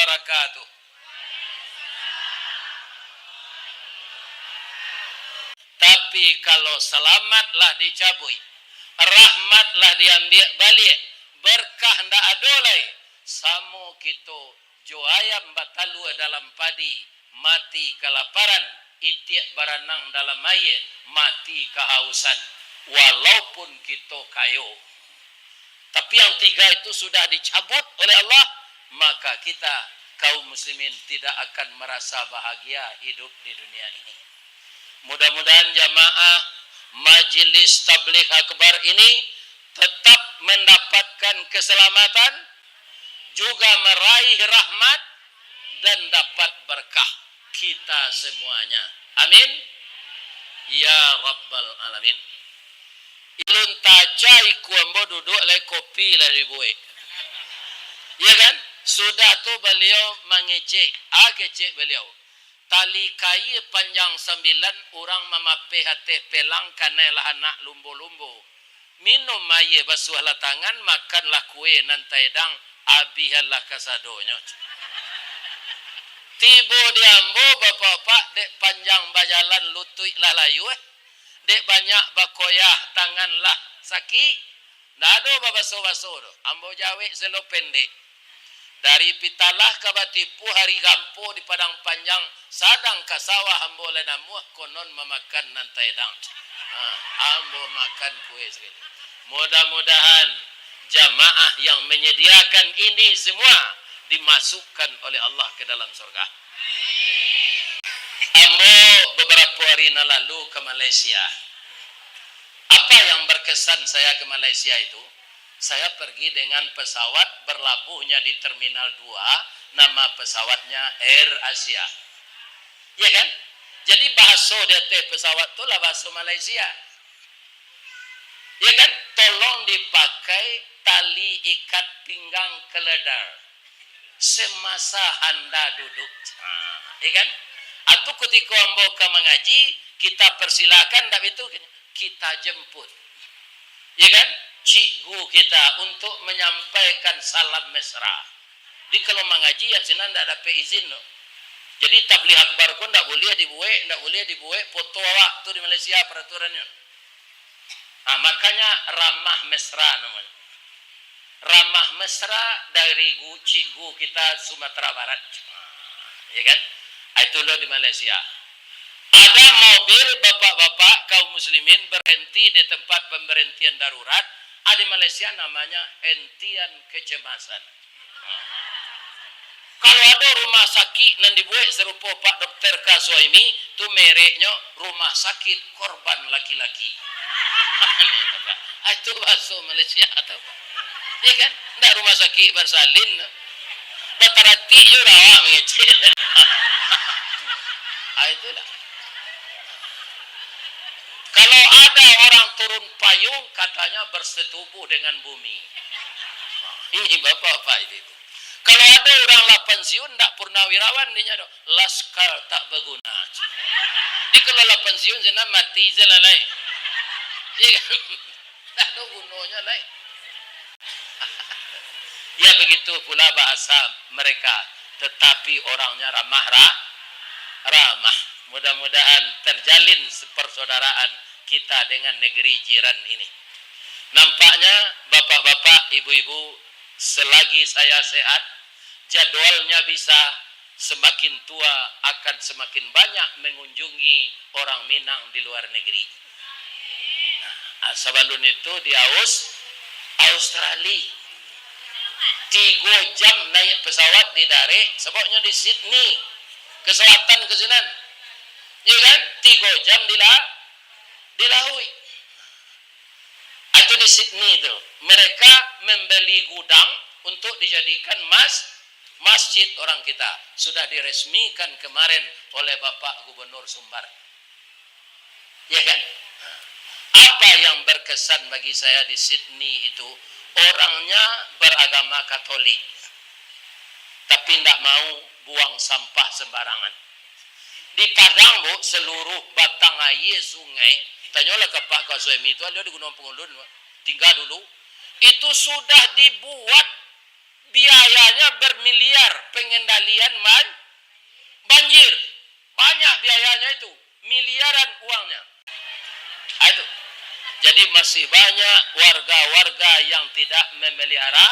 wabarakatuh. Tapi kalau selamatlah dicabui, rahmatlah diambil balik, berkah ndak adolai, samo kita joayam batalu dalam padi, mati kelaparan, itiak baranang dalam air, mati kehausan, walaupun kita kayo. Tapi yang tiga itu sudah dicabut oleh Allah, maka kita kaum muslimin tidak akan merasa bahagia hidup di dunia ini. Mudah-mudahan jamaah Majelis Tabligh Akbar ini tetap mendapatkan keselamatan, juga meraih rahmat dan dapat berkah kita semuanya. Amin. Ya Rabbal Alamin. Ilun tacai kuambo duduk le kopi lah dibuat. Ya kan? Sudah tu beliau mengecek, kecek beliau. Tali kayu panjang 9, orang memape hati pelang kanelah anak lumbu-lumbu. Minum air basuhlah tangan, makanlah kue nantai dang, abihalah kasadonya. Tibo diambo bapak-bapak dek panjang bajalan lutui lah layu dek banyak bakoyah tangan lah sakit. Nado babaso-baso do. Ambo jawe selo pendek. Dari pitalah ke batipu hari gampo di padang panjang sadang ke sawah ambo lenamuh konon memakan nantai dang. Ambo makan kue sekali. Mudah-mudahan jamaah yang menyediakan ini semua dimasukkan oleh Allah ke dalam surga. Ambo beberapa hari lalu ke Malaysia. Apa yang berkesan saya ke Malaysia itu? Saya pergi dengan pesawat, berlabuhnya di Terminal 2, nama pesawatnya Air Asia. Ya kan? Jadi bahasa dia pesawat itu lah bahasa Malaysia. Ya kan? Tolong dipakai tali ikat pinggang keledar semasa Anda duduk. Ya kan? Atau ketika ambo mengaji, kita persilakan, tapi itu kita jemput. Ya kan? Cikgu kita untuk menyampaikan salam mesra. Di kalau mengaji ya sini tidak dapat izin. No? Jadi tabligh akbar pun tidak boleh dibuat foto awak tu di Malaysia peraturannya. Makanya ramah mesra namanya. Ramah mesra dari cikgu kita Sumatera Barat. Ya kan? Itu loh di Malaysia. Ada mobil bapak-bapak kaum muslimin berhenti di tempat pemberhentian darurat. Di Malaysia namanya hentian kecemasan. Kalau ada rumah sakit yang dibuat serupa Pak Dr. Kaswaimi, itu mereknya rumah sakit korban laki-laki. Itu bahasa Malaysia atau apa? Ya kan? Tidak rumah sakit bersalin. Batarati juga awak mengecil. Itulah. Kalau ada orang turun payung, katanya bersetubuh dengan bumi. Ini bapak-bapak itu. Kalau ada orang lah pensiun, tak purnawirawan, dia nyadar, laskar tak berguna. Di kalau lah pensiun, sana mati selalai. Ya kan? Tak ada gunanya lain. Ya begitu pula bahasa mereka. Tetapi orangnya ramah. Mudah-mudahan terjalin persaudaraan kita dengan negeri jiran ini. Nampaknya bapak-bapak, ibu-ibu, selagi saya sehat, jadwalnya bisa semakin tua akan semakin banyak mengunjungi orang Minang di luar negeri. Sebelum itu di Australia. 3 jam naik pesawat di Darek, sebabnya di Sydney, ke selatan ke Sinan. Ya kan? 3 jam dilalui. Atau di Sydney itu, mereka membeli gudang untuk dijadikan masjid orang kita. Sudah diresmikan kemarin oleh Bapak Gubernur Sumbar. Ya kan? Apa yang berkesan bagi saya di Sydney itu, orangnya beragama Katolik, tapi tidak mau buang sampah sembarangan. Di Padang, Bu, seluruh batang air sungai, tanyalah ke Pak Kaswaimi itu, ada di Gunung Pengulun, tinggal dulu, itu sudah dibuat, biayanya bermiliar, pengen kalian banjir. Banyak biayanya itu. Miliaran uangnya. Itu. Jadi masih banyak warga-warga yang tidak memelihara.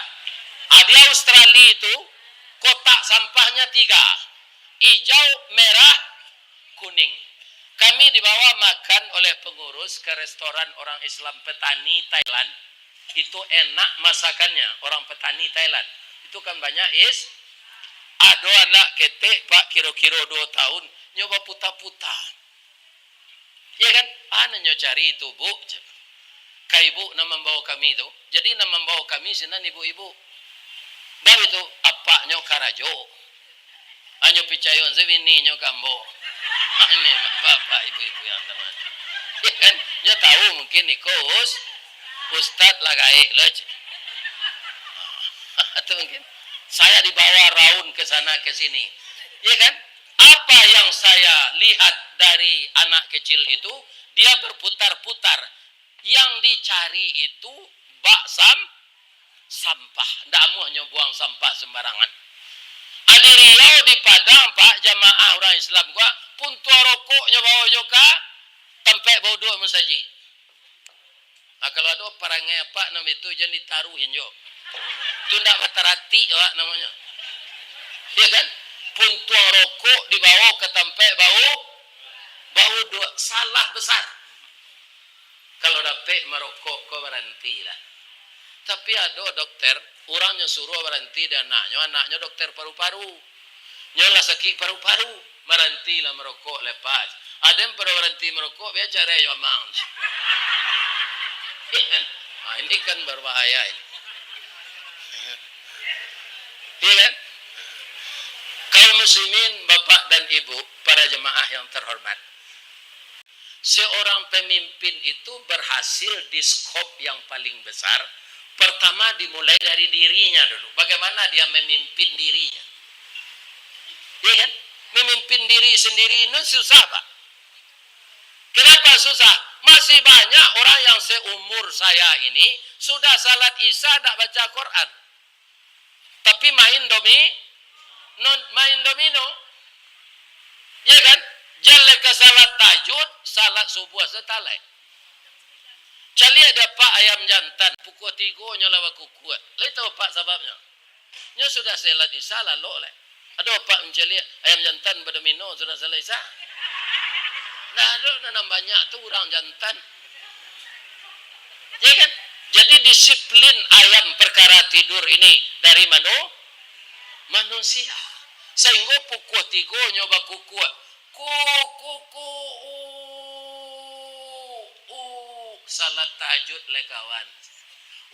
Di Australia itu kotak sampahnya 3. Hijau, merah, kuning. Kami dibawa makan oleh pengurus ke restoran orang Islam petani Thailand. Itu enak masakannya, orang petani Thailand. Itu kan banyak ada anak ketek Pak kira-kira 2 tahun nyoba puta-puta. Ya kan? Nyo cari itu Bu. Kak ibu nak membawa kami itu. Jadi nak membawa kami sinan ibu-ibu. Baru itu apa nyo karajo. Anyo picayon sebini nyo kambo. Ini bapak ibu-ibu yang teman. Ya kan? Nyo tahu mungkin ikut Ustadz lagai lej. Atau mungkin saya dibawa raun ke sana ke sini. Ya kan? Apa yang saya lihat dari anak kecil itu, dia berputar-putar. Yang dicari itu sampah. Ndak mau buang sampah sembarangan. Adi Riau di Padang Pak jamaah orang Islam gua puntua rokoknya bawa joka tempe bau dua mensaji. Kalau ada parangnya Pak nama itu jangan ditaruhin jo. Itu ndak batarati Pak namanya. Ya kan? Puntua rokok dibawa ke tempe bau dua, salah besar. Kalau dapat merokok kau berhenti lah. Tapi ada dokter, orangnya suruh berhenti dan anaknya dokter paru-paru. Nyolah sakit paru-paru, berhenti lah merokok lepas. Ada yang pada berhenti merokok, biar cara yang amang. Ini kan berbahaya ini. Iya kan? Kaum muslimin, bapak dan ibu, para jemaah yang terhormat. Seorang pemimpin itu berhasil di skop yang paling besar. Pertama dimulai dari dirinya dulu. Bagaimana dia memimpin dirinya. Ya kan? Memimpin diri sendiri ini susah Pak. Kenapa susah? Masih banyak orang yang seumur saya ini sudah salat isya tak baca Quran. Tapi main domino. Ya kan? Jalan ke salat tahajud, salat subuh setalai. Cali ada Pak ayam jantan, pukul 3 nyola kuku. Lalu tahu Pak sebabnya? Nya sudah salat isya lalu le. Ada Pak mencari ayam jantan berdomino sudah salat isya. Nah, ada banyak tu orang jantan. Ya kan? Jadi disiplin ayam perkara tidur ini dari manusia. Sehingga pukul 3 nyoba kuku. Salat tahajud le kawan.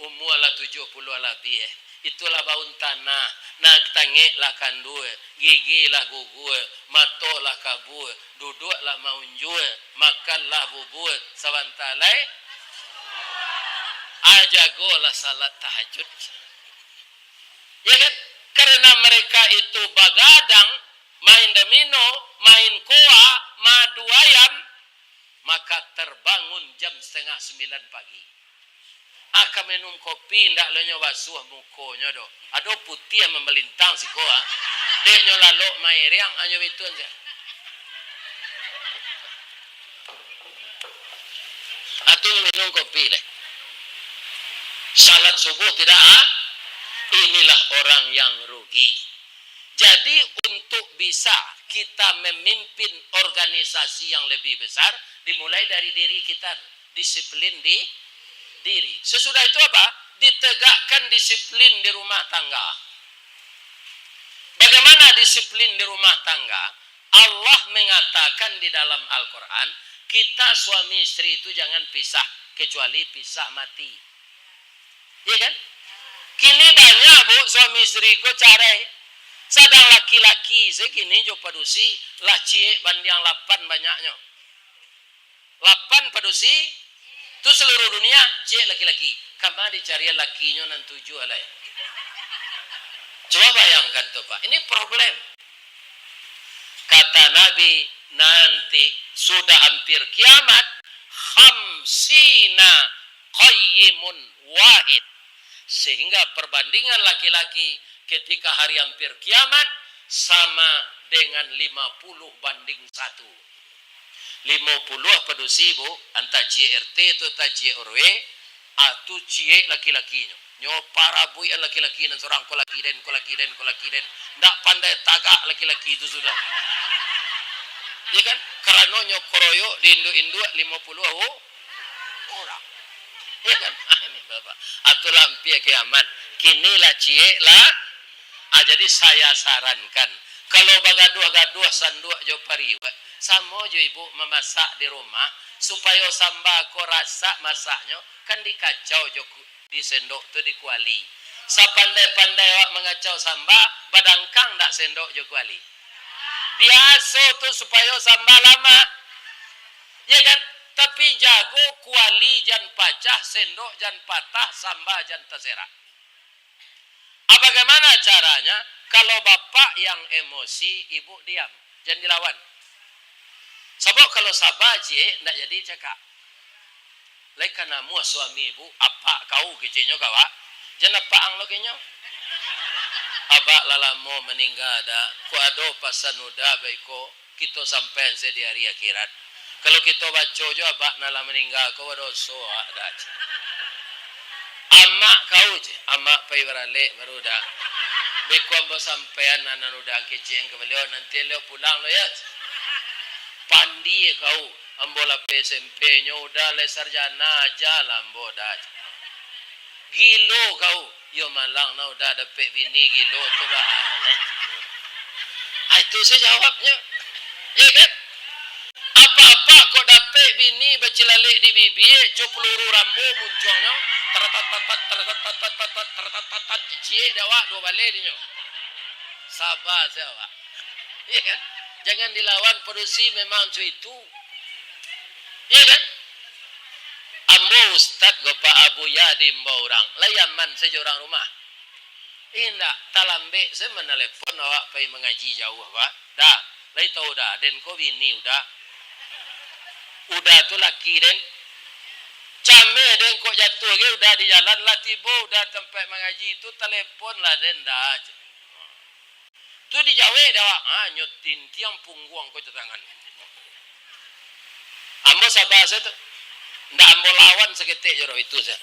Umur lah 70 lebih. Itulah baun tanah. Nak tangik lah kandue. Gigi lah gugue. Mato lah kabue. Duduk lah maunjue. Makan lah bubue. Sabantalai. Ajago lah salat tahajud. Ya kan? Karena mereka itu bagadang. Main domino. Main koa. Madu ayam. Maka terbangun jam 8:30 pagi. Akan minum kopi, ndak lenyo basuh mukonya do. Ada putih yang memelintang si koa. Dek nyo lalu mairiang anyo itu aja. Atau minum kopi leh. Salat subuh tidak inilah orang yang rugi. Jadi untuk bisa kita memimpin organisasi yang lebih besar, dimulai dari diri kita. Disiplin di diri. Sesudah itu apa? Ditegakkan disiplin di rumah tangga. Bagaimana disiplin di rumah tangga? Allah mengatakan di dalam Al-Quran, kita suami istri itu jangan pisah, kecuali pisah mati. Ya kan? Kini banyak bu, suami istri ko carai. Sadang laki-laki segini jo padusi lah cie bandiang 8 banyaknya. 8 padusi itu seluruh dunia cie laki-laki. Kama dicari lakinya nan 7 alai. Coba bayangkan tuh Pak, ini problem. Kata Nabi, nanti sudah hampir kiamat, khamsina qayyimun wahid. Sehingga perbandingan laki-laki ketika hari hampir kiamat sama dengan 50:1. 50 apa dosi bu? Antara cie RT atau cie RW atau cie laki-lakinya. Nyo para bui laki-laki dan seorang kolaki den. Ndak pandai tagak laki-laki itu sudah. Ya kan? Karena nyo koroyo di Indo 50 orang. Ya kan? Ini Bapak. Atau lampia kiamat. Kinilah cie lah. Jadi saya sarankan kalau bagaduh-gaduh sanduk jo pariwa sama jo ibu memasak di rumah supaya samba ko rasa masaknya kan dikacau jo di sendok tu di kuali. Sapandai-pandai wak mengacau samba badangkang ndak sendok jo kuali. Biasa tu supaya samba lama. Ya kan? Tapi jago kuali jan pacah, sendok jan patah, samba jan terserak. Bagaimana caranya? Kalau bapak yang emosi, ibu diam, jangan dilawan. Sebab kalau sabar cie, ndak jadi cakap. Lai karena mu suami ibu, apa kau kecilnya kawa? Jangan apa ang lo kenyo. Abak lalamo meninggal dah. Ku ado pasan uda baiko kita sampai di hari akhirat. Kalau kita baca jo abak nala meninggal kau ado so ada. Amak kau je, amak pai barale baru dah. Beko ambo sampean anan udang kecing ke beliau nanti leo pulang lo ya. Pandi kau ambo la SMP nyo udah le sarjana aja lambo dah. Gilo kau yo malang na udah dapat bini gilo tu ba. Itu saya jawabnya. Ya kan? Apa-apa kau dapat bini bacilalik di bibir, cu peluru rambu munculnya. Tertatat cie dawa dua balik dinyo. Sabar saya Pak. Iya kan? Jangan dilawan perusi memang itu. Iya kan? Ambo Ustad gopa Abu Yadim orang. Layaman saja orang rumah. Indak talambe saya menelepon awak pai mengaji jauh Pak. Dah, lai tahu dah den ko bini udah. Udah tu laki den Came den kok jatuh ke udah di jalan lah tiba udah tempat mengaji itu telepon lah den dah aja. Tu di Jawa dah nyotin tiang punggung kau tangan. Ambo sabar saya tu. Ndak ambo lawan seketik jero itu saya.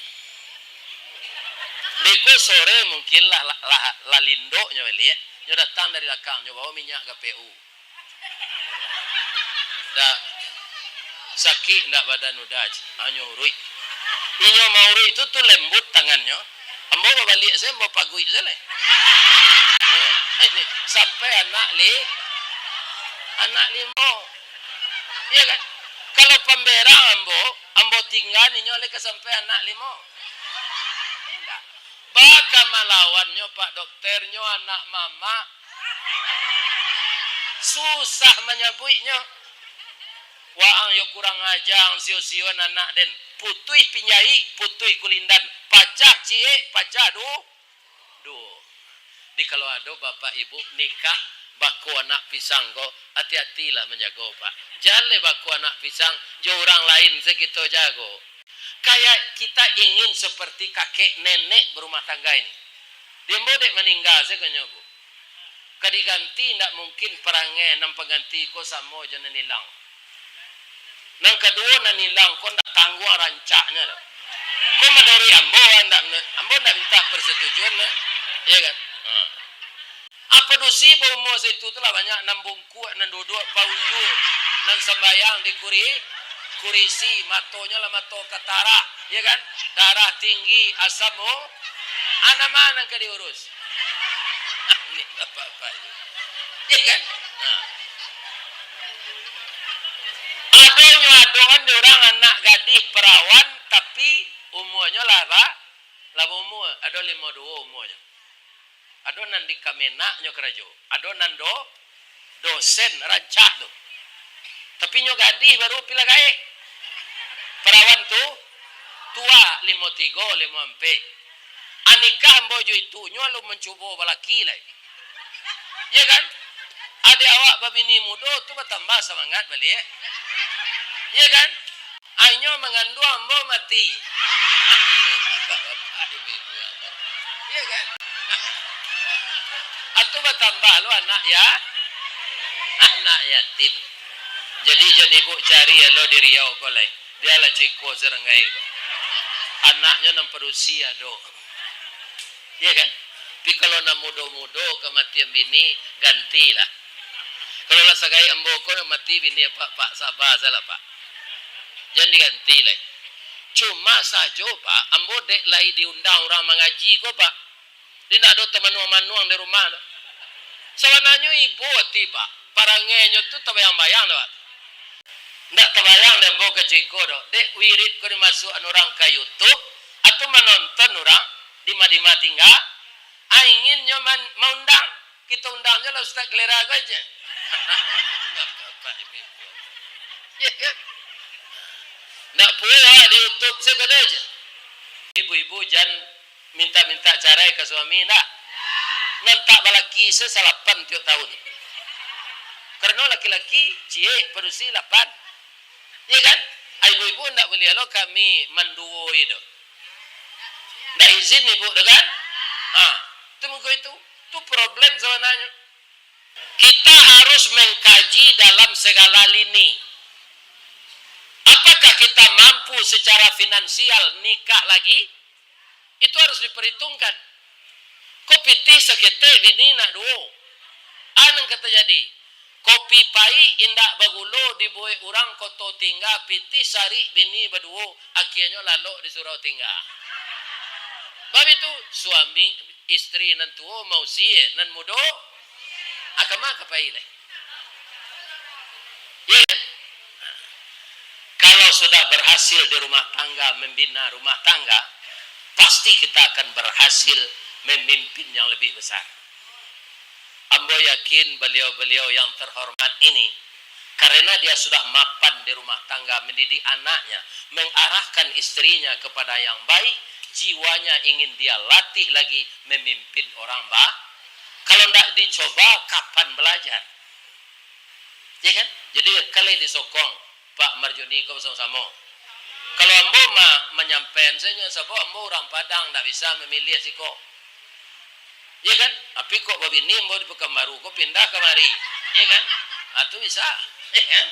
Beko sore mungkin lah lindo nya beli. Nyo datang dari belakang nyo bawa minyak KPU. Dah sakit ndak badan udah aja. Nyurui. Inyo mauri itu tuh lembut tangannya. Ambo balik saya mau pagui saya lah. Ini sampai anak limo. Iya kan? Kalau pemberang ambo tinggal inyo le sampai anak limo. Enggak. Baka malawannya Pak dokternya anak mama. Susah menyabuinya. Waang yo kurang ajang sio-sion anak den. Putui pinyai, putui kulindan. Pacah cie, pacah du. Di kalau ada bapak ibu nikah baku anak pisang go, hati-hatilah menjaga Pak. Jangan baku anak pisang, jo orang lain segitu jago. Kayak kita ingin seperti kakek nenek berumah tangga ini. Dia bodek meninggal saya kenyobu. Kadiganti ndak mungkin perangai nam pengganti ko samo jangan nilang. Nang kedua nanilang kau ndak tangguh rancaknya dah. Kau menurut ambo ndak minta persetujuan lah, ya kan? Apa dosi bau mo itu tu lah banyak nambungku, nanduduk, paunju, nan sembayang di kurisi, matonya lah mato katara, ya kan? Darah tinggi, asam anak mana ke diurus? Ini apa-apa, ya kan? Adoan di orang anak gadis perawan tapi umurnya lah umur ada 52 umurnya. Adonan di kamenak nyo kerajo. Adonan dosen rancak tu. Tapi nyo gadis baru pila gae. Perawan tu tua 53 54. Anikah bojo itu nyo lu mencuba balaki lah. Ya kan? Ada awak babini muda tu bertambah semangat balik. Ya kan? Ainyo mengandung ambo mati. Ya kan? Atuh bertambah lo anak ya. Anak yatim. Jadi jan ibu cari lo di Riau kolai. Dia lah ciko serenggai. Anaknya nam perusia do. Iya kan? Tapi kalau nam mudo-mudo kematian bini gantilah. Kalau lah sagai amboko mati bini pak sabar salah pak. Jangan diganti lah. Cuma saja pak, ambo dek lai diundang orang mengaji kok pak. Dia nak ada teman-teman di rumah. Sebenarnya ibu hati pak. Parangenyo tu tabayang-bayang dah pak. Ndak tabayang dan ambo ke ciko do. Dek wirid ko dimasuk orang ke YouTube atau menonton orang di madima tinggal. Inginnya undang. Kita undangnya lah Ustaz Geleraga aja. Bapak ibu. Ya kan? Nak pula di YouTube segala aja. Ibu-ibu jangan minta-minta cerai ke suami nak. Nantak balaki sesalapan tiap tahun. Karena laki-laki cie perusi 8. Ya kan? Ibu-ibu nak boleh lo kami menduo itu. Nak izin ibu kan? Itu muka itu problem sebenarnya. Kita harus mengkaji dalam segala lini. Apakah kita mampu secara finansial nikah lagi? Itu harus diperhitungkan. Kopi seketek bini nak duo. Anang kata jadi. Kopi pai indak bagulo dibuai orang koto tinggal piti sari bini berduo akhirnya lalu disuruh tinggal. Bab itu suami istri nan tuo mau sie nan mudo akama kapai le. Ya. Kalau sudah berhasil di rumah tangga membina rumah tangga, pasti kita akan berhasil memimpin yang lebih besar. Ambo yakin beliau-beliau yang terhormat ini karena dia sudah mapan di rumah tangga mendidik anaknya, mengarahkan istrinya kepada yang baik, jiwanya ingin dia latih lagi memimpin orang bah. Kalau tidak dicoba, kapan belajar? Ya kan? Jadi kali disokong Pak Marjoni kau sama-sama. Kalau ambo menyampaikan saya sebab ambo orang Padang tidak bisa memilih siko. Ya kan? Tapi kok begini ambo di Pekanbaru kok pindah kemari. Ya kan? Itu bisa. Ya kan?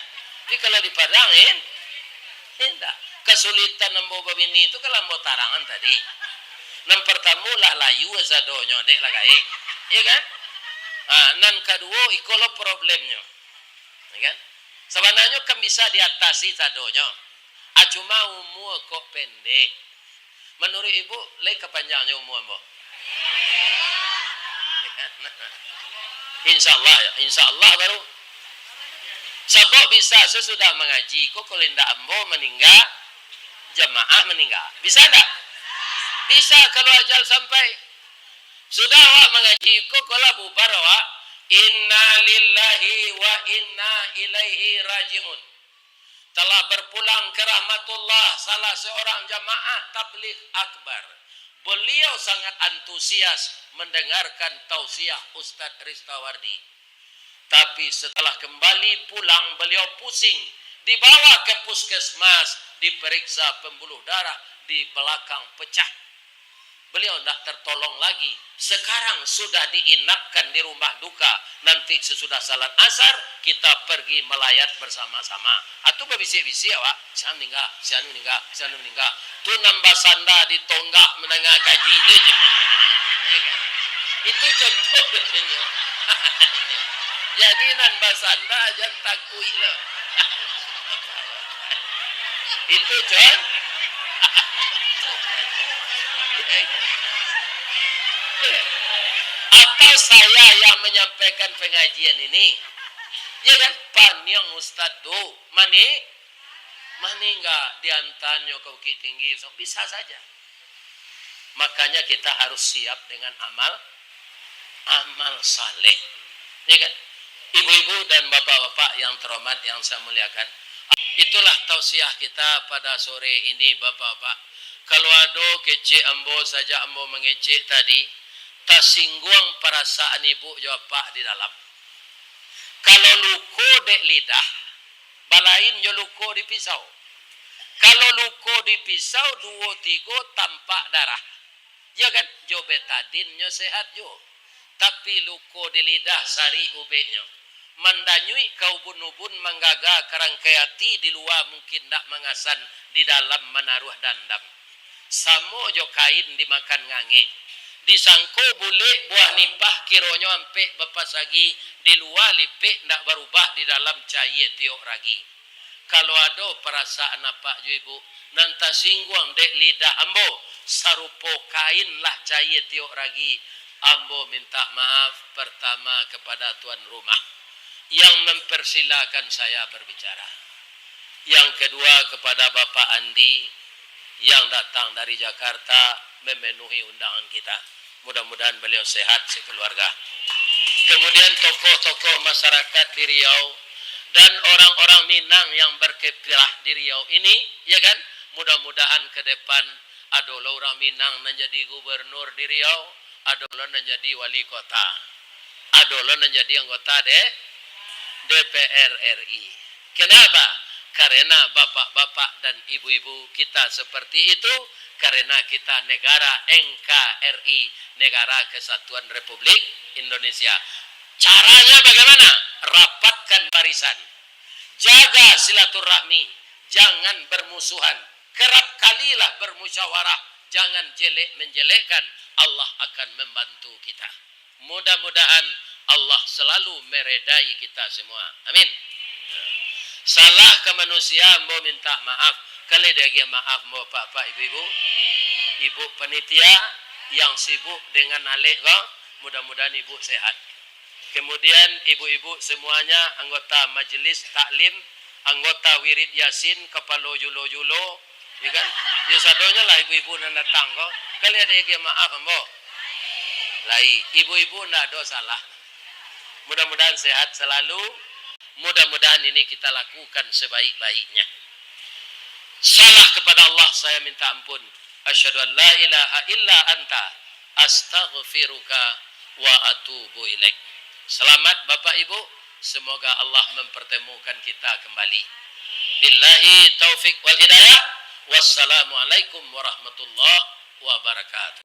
Tapi kalau di Padang tidak. Kesulitan ambo begini itu kalau ambo tarangan tadi. Nan pertama lah layu sadonyo dek lah gae. Ya kan? Nan kedua ikolo problemnya. Ya kan? Sebenarnya kan bisa diatasi sadonyo. Cuma umur kok pendek. Menurut ibu, lagi kepanjangnya umur ambo. Insya Allah ya, insya Allah baru. Sebab bisa sesudah mengaji, kok kalau tidak ambo meninggal, jamaah meninggal. Bisa tak? Bisa kalau ajal sampai. Sudah awak mengaji, kok kalau bubar awak, inna lillahi wa inna ilaihi raji'un. Telah berpulang ke rahmatullah salah seorang jamaah tabligh akbar. Beliau sangat antusias mendengarkan tausiah Ustaz Ristawardi. Tapi setelah kembali pulang beliau pusing. Dibawa ke puskesmas, diperiksa pembuluh darah di belakang pecah. Beliau tidak tertolong lagi. Sekarang sudah diinapkan di rumah duka. Nanti sesudah salat asar kita pergi melayat bersama-sama. Atau berbisik-bisik awak, saya meninggal, saya meninggal, saya meninggal. Tu nambah sanda di tonggak menengah kaji itu. Itu contoh biasanya. Jadi nambah sanda jangan takui lah. Itu John. Atau saya yang menyampaikan pengajian ini, ya kan? Paniang Ustaz tu, mana enggak diantaranya ke Bukit Tinggi, so, bisa saja. Makanya kita harus siap dengan amal saleh, ya kan? Ibu-ibu dan bapak-bapak yang terhormat yang saya muliakan, itulah tausiah kita pada sore ini, bapak-bapak. Kalau ada kecik ambo saja ambo mengecek tadi, tak singgung perasaan ibu jawab pak di dalam. Kalau luko dek lidah, balain jo luko di pisau. Kalau luko di pisau 2-3 tampak darah. Ya kan? Jo betadin nyo sehat jo. tapi luko di lidah sari ubeknya. Mandanyui kau ubun-ubun manggaga karangkayati di luar mungkin tak mengasan di dalam menaruh dandam. Samo jo kain dimakan ngange. Disangko bule buah nipah kironyo ampe bapasagi di luar lipik ndak berubah di dalam caye tiok ragi. Kalau ada perasaan apa jo ibu nanta singguang dek lidah ambo sarupo kain lah caye tiok ragi. Ambo minta maaf pertama kepada tuan rumah yang mempersilakan saya berbicara. Yang kedua kepada Bapak Andi yang datang dari Jakarta memenuhi undangan kita. Mudah-mudahan beliau sehat sekeluarga. Kemudian tokoh-tokoh masyarakat di Riau dan orang-orang Minang yang berkiprah di Riau ini, ya kan? Mudah-mudahan ke depan adalah orang Minang menjadi gubernur di Riau, adalah menjadi wali kota, adalah menjadi anggota DPR RI. Kenapa? Karena bapak-bapak dan ibu-ibu kita seperti itu, karena kita negara NKRI, Negara Kesatuan Republik Indonesia. Caranya bagaimana? Rapatkan barisan, jaga silaturahmi, jangan bermusuhan, kerap kalilah bermusyawarah, jangan jelek menjelekkan. Allah akan membantu kita. Mudah-mudahan Allah selalu meredai kita semua. Amin. Salah ke manusia mau minta maaf. Kali dia maaf mau pak ibu-ibu, ibu panitia yang sibuk dengan alik kau, mudah-mudahan ibu sehat. Kemudian ibu-ibu semuanya anggota majelis taklim, anggota wirid yasin, kepala julo-julo, ya kan? Ya sadonya lah ibu-ibu yang datang kau. Kali dia maaf mau. Lai ibu-ibu ndak ada salah. Mudah-mudahan sehat selalu. Mudah-mudahan ini kita lakukan sebaik-baiknya. Salah kepada Allah saya minta ampun. Asyhadu an la ilaha illa anta astaghfiruka wa atubu ilaik. Selamat Bapak Ibu, semoga Allah mempertemukan kita kembali. Billahi taufik wal hidayah. Wassalamualaikum warahmatullahi wabarakatuh.